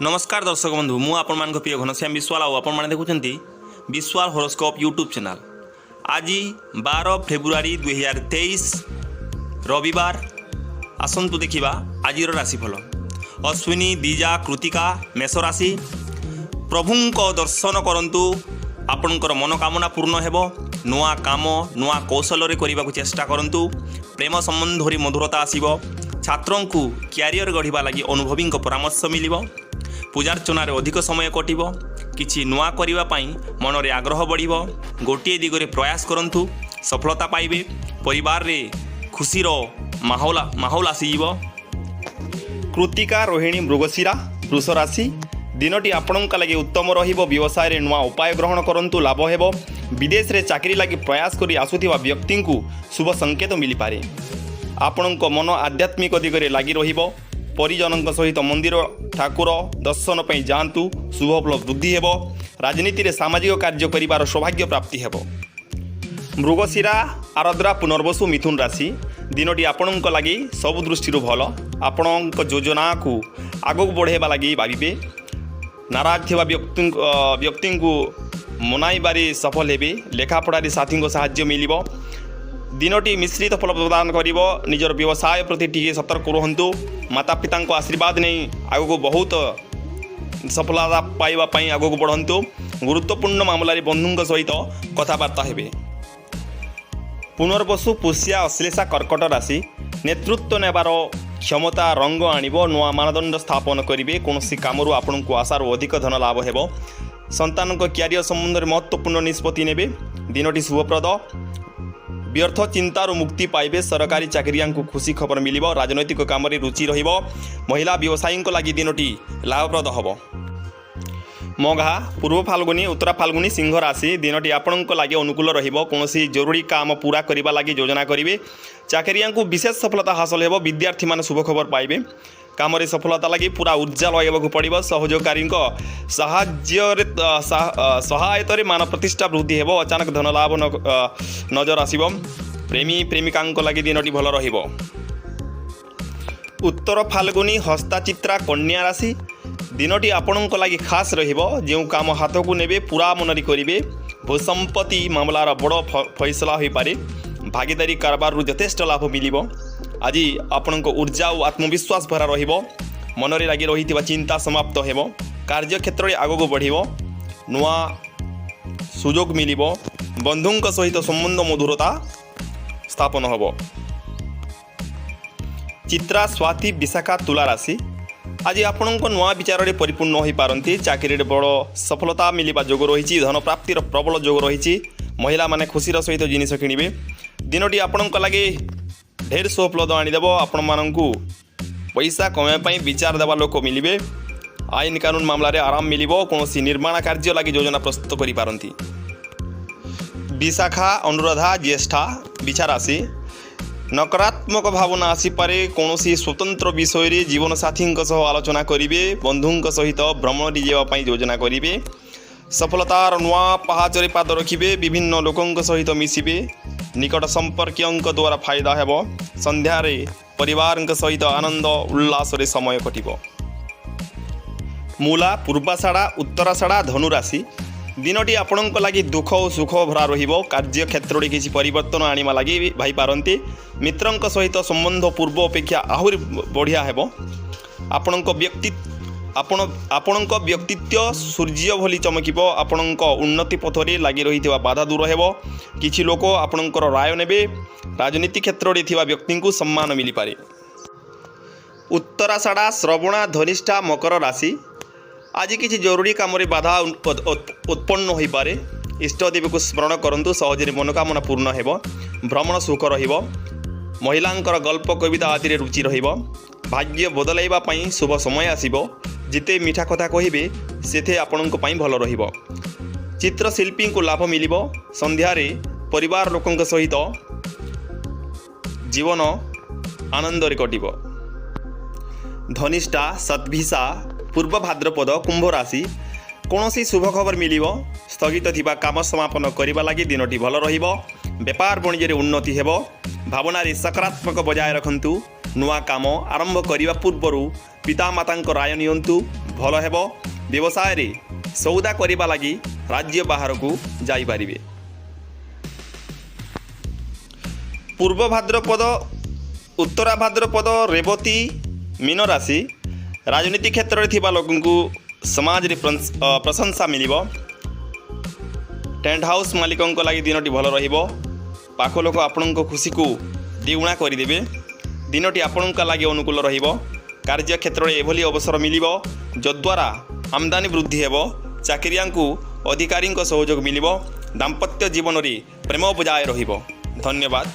नमस्कार दर्शक बंधु मु आपण प्रिय घनश्याम विश्वाल आपण देखुं विश्वाल हॉरोस्कोप यूट्यूब चैनल। आज 12 फेब्रुआरी 2023 रविवार। आसतु देखा आज राशिफल। अश्विनी दीजा कृतिका मेष राशि। प्रभुंक दर्शन करंतु आपणकर मनोकामना पूर्ण हेबो। नुआ काम नुआ कौशल करने को चेष्टा करंतु। प्रेम संबंध मधुरता आसीबो। छात्रों को क्यारियर गढ़ा लगी अनुभवी परामर्श मिलिबो। पूजार्चनार अधिक समय कटिब। किछि नुआ करिबा पई मन रे आग्रह बढ़िबो। गोटे दिगरे प्रयास करंतु सफलता पाइबे। परिवार रे खुशीर माहौल आसीजिवो। कृतिका रोहिणी मृगशिरा वृष राशि। दिनटी आपणक लगे उत्तम रहिबो। व्यवसाय रे नुआ उपाय ग्रहण करंतु लाभ हेबो। विदेश रे चाकरी लगी प्रयास करी आसुथिबा व्यक्ति को शुभ संकेत मिली पारे। आपणक मन आध्यात्मिक दिगरे लगी रहिबो। परिजनों सहित मंदिर ठाकुर दर्शन पर जातु शुभ फल वृद्धि हेब। राजनीति रे सामाजिक कार्य करिवार सौभाग्य प्राप्ति हेब। मृगशिरा आरद्रा पुनर्वसु मिथुन राशि। दिनटी आपणक लगी सब दृष्टि भल। आपण योजना को आगक बढ़ेबा लगी भाविबे। नाराज थिबा व्यक्ति को मनाइबारे सफल हेबे। लेखापढ़ारे साथी साहाय्य मिलिबो। दिनटी मिश्रित फल प्रदान करिबो। निजर व्यवसाय प्रति टिके सतर्क रहंतु। माता पिता आशीर्वाद नहीं आगको बहुत सफलता पाइबा पई आगको बढ़ंतु। गुरुत्वपूर्ण मामलार बंधुओं सहित कथबार्ता हेबे। पुनर्वसु पुष्या अश्लेषा कर्कट राशि। नेतृत्व नेबार क्षमता रंग आनिबो। नुआ मानदंड स्थापन करिवे। कोनोसी कामरु आपनकु आशार अधिक धन लाभ हेबो। संतान क्यारियर संबंध में महत्वपूर्ण निष्पत्ति नेबे। दिनटी शुभप्रद। व्यर्थ चिंतार मुक्ति पाइबे। सरकारी चाकरिया को खुशी खबर मिलिबो। राजनैतिक काम रे रुचि रहिबो। महिला व्यवसायी लगी दिनटी लाभप्रद हबो। मघा पूर्व फाल्गुनी उत्तर फाल्गुनी सिंह राशि। दिनटी आपणक लगे अनुकूल रहिबो। कोनोसी जरूरी काम पूरा करबा लगी योजना करिवे। चाकरिया को विशेष सफलता हासिल हेबो। विद्यार्थी माने शुभ खबर पाइबे। काम रे सफलता लगी पूरा ऊर्जा लगाइबाकू पड़िबो। सहयोगकारी सहायता मान प्रतिष्ठा वृद्धि हेबो। अचानक धन लाभ नजर आसिबो। प्रेमी प्रेमिका लगी दिनटी भल रहिबो। उत्तर फाल्गुनी हस्ताचित्रा कन्या राशि। दिनटी आपणक लगी खास रहिबो। जो काम हाथ को नेबे पूरा मनरी करिवे। भूसंपत्ति मामलार बड़ फैसला हो पारे। भागीदारी कारबार यथेष्ट लाभ मिलिबो। आज आपणक ऊर्जा और आत्मविश्वास भरा रहिबो। मनरे लगी रही चिंता समाप्त हेबो। कार्य क्षेत्र में आगक बढ़िबो। नुआ सुजोग मिलिबो। बंधुओं सहित संबंध मधुरता स्थापन हेबो। चित्रा स्वाति विशाखा तुला राशि। आज आपणक नुआ विचार परिपूर्ण हो पारती। चाकरी बड़ सफलता मिलवा जोग रही। धन प्राप्तिर प्रबल जोग रही। महिला माने खुशीर सहित जिनिस किणवे। दिनटी आपणक लगे ढेर शुभफल आनीदेव। आपण मानू पैसा कमाई विचार देवा लोक मिलिबे। आईन कानून मामला रे आराम मिलिबो। कोनोसी निर्माण कार्य लगी योजना प्रस्तुत करि पारंती। विशाखा अनुराधा ज्येष्ठा बिछा राशि। नकारात्मक भावना आसीपारे। कोनोसी स्वतंत्र विषय रे जीवन साथी आलोचना करिवे। बंधुओं सहित भ्रमण जावाई योजना करिवे। सफलतार नुआ पहाचरे पाद रखिबे। विभिन्न लोकों सहित मिसिबे। निकट संपर्कियों द्वारा फायदा हेबो। संध्यारे परिवार सहित आनंद उल्लास रे समय कटिबो। मूला पूर्वाषाढ़ा उत्तराषाढ़ा धनु राशि। दिनटी आपणक लगी दुख और सुख भरा रहिबो। कार्य क्षेत्र में किसी परिवर्तन आनिमा लगी भाई पारंती। मित्रों सहित संबंध पूर्व अपेक्षा आहुरी बढ़िया हेबो। आपणक व्यक्तित्व सूर्य भली चमकिबो। आपणक उन्नति पथरे लगी रही बाधा दूर हेबो। किछि लोक आपणकर राय नेबे। राजनीति क्षेत्र में थिबा व्यक्ति को सम्मान मिली पारे। उत्तराषाढ़ा श्रवणा धनिष्ठा मकर राशि। आज किछि जरूरी काम रे बाधा उत्पन्न हो पारे। इष्टदेव को स्मरण करंतु। सहजरे मनोकामना पूर्ण हेबो। भ्रमण सुख रहिबो। महिलांकर गल्प कविता आदि रुचि रहिबो। भाग्य बदलाइबा पई शुभ समय आसिबो। जिते मीठा कथा कहिबे सेथे आपणक पई भल रहिबो। चित्रशिल्पी को लाभ मिलिबो। संध्यारे परिवार लोकों सहित जीवन आनंद रे कटिबो। धनिष्ठा सद्भिषा पूर्व भाद्रपद कुंभ राशि। कोनोसी शुभ खबर मिलिबो। स्थगित थिबा काम समापन करिबा लागि दिनटी भल रहिबो। व्यापार वाणिज्य उन्नति हेबो। भावना सकारात्मक बजाय रखंतु। ନୂଆ କାମ ଆରମ୍ଭ କରିବା ପୂର୍ବରୁ ପିତାମାତାଙ୍କ ରାୟ ନିଅନ୍ତୁ, ଭଲ ହେବ। ବ୍ୟବସାୟରେ ସଉଦା କରିବା ଲାଗି ରାଜ୍ୟ ବାହାରକୁ ଯାଇପାରିବେ। ପୂର୍ବ ଭାଦ୍ରପଦ, ଉତ୍ତରା ଭାଦ୍ରପଦ, ରେବତୀ, ମୀନ ରାଶି। ରାଜନୀତି କ୍ଷେତ୍ରରେ ଥିବା ଲୋକଙ୍କୁ ସମାଜରେ ପ୍ରଶଂସା ମିଳିବ। ଟେଣ୍ଟ ହାଉସ୍ ମାଲିକଙ୍କ ଲାଗି ଦିନଟି ଭଲ ରହିବ। ପାଖ ଲୋକ ଆପଣଙ୍କ ଖୁସିକୁ ଦ୍ୱିଗୁଣା କରିଦେବେ। ଦିନଟି ଆପଣଙ୍କ ଲାଗି ଅନୁକୂଳ ରହିବ। କାର୍ଯ୍ୟକ୍ଷେତ୍ରରେ ଏଭଳି ଅବସର ମିଳିବ ଯଦ୍ୱାରା ଆମଦାନୀ ବୃଦ୍ଧି ହେବ। ଚାକିରିଆଙ୍କୁ ଅଧିକାରୀଙ୍କ ସହଯୋଗ ମିଳିବ। ଦାମ୍ପତ୍ୟ ଜୀବନରେ ପ୍ରେମ ବଜାୟ ରହିବ। ଧନ୍ୟବାଦ।